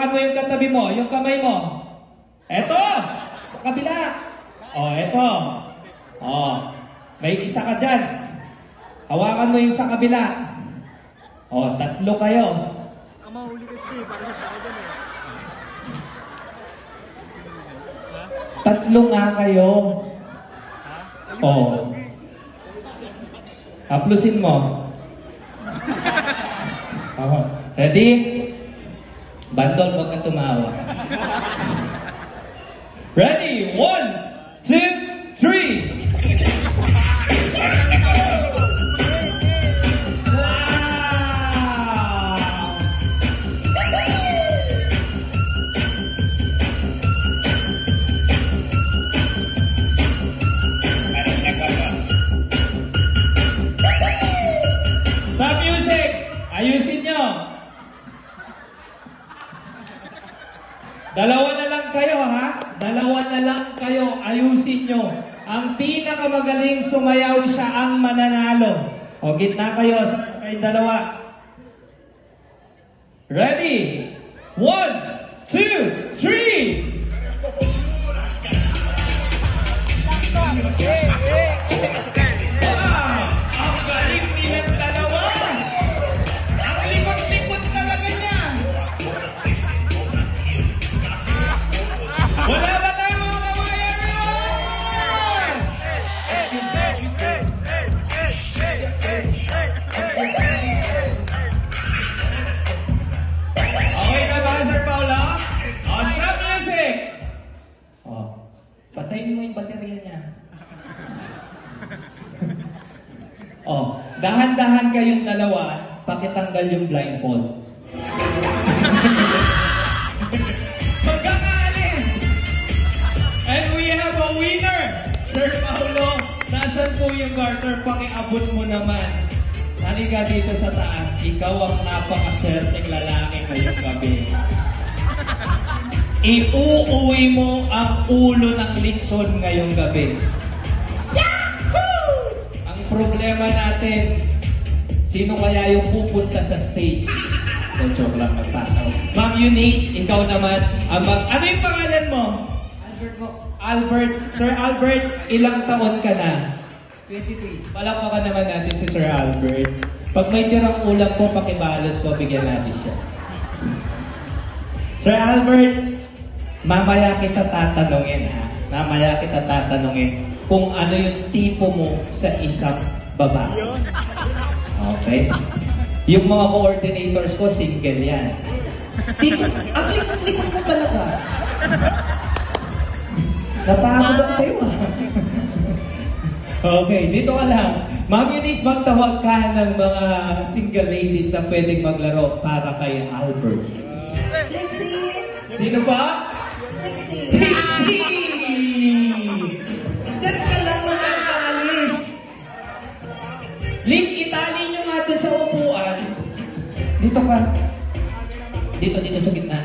hawakan mo yung katabi mo, yung kamay mo. Eto! Sa kabila. Eto. May isa ka dyan. Hawakan mo yung sa kabila. Tatlo kayo. Ang mahuli kasi, parang sa tao dyan eh. Tatlo nga kayo. Haplusin mo. Ready? Bandol, huwag ka tumawa. Ready? 1, 2, 3. Stop music! Ayusin nyo! Dalawa na lang kayo, ha? Dalawa na lang kayo. Ayusin nyo. Ang pinakamagaling sumayaw siya ang mananalo. Gitna kayo. Kayong dalawa. Ready? 1, 2, 3! Ang galing nilang dalawa! Ang likot-likot talaga niya! Wala ba tayo mga kawayan everyone? Okay na ba, Sir Paolo? Stop music! Patayin mo yung baterya niya. Dahan-dahan kayong dalawa, pakitanggal yung blindfold. Magkakaalis! And we have a winner! Sir Paolo, nasan po yung garter? Pakiabot mo naman. Halika dito sa taas. Ikaw ang napakaswerteng lalaki ngayong gabi. Iuuwi mo ang ulo ng litson ngayong gabi. Ang problema natin, sino kaya yung pupunta sa stage? Joke lang, magtataw. Ma'am Eunice, ikaw naman. Ano yung pangalan mo? Albert po. Albert. Sir Albert, ilang taon ka na? 23. Palakpakan naman natin si Sir Albert. Pag may tirang ulam po, pakibalot po, bigyan natin siya. Sir Albert, mamaya kita tatanungin, ha? Mamaya kita tatanungin kung ano yung tipo mo sa isang babae. Okay? Yung mga coordinators ko, single yan. Tito, ang likot-likot mo talaga. Napagod ako sa'yo, ha? Okay, dito ka lang. Ma'am Eunice, magtawag ka ng mga single ladies na pwedeng maglaro para kay Albert. Trixie! Sino ba? Trixie! Trixie! Diyan ka lang magkakaalis. Link, itali nyo nga dun sa upuan. Dito ka. Dito sa gitna.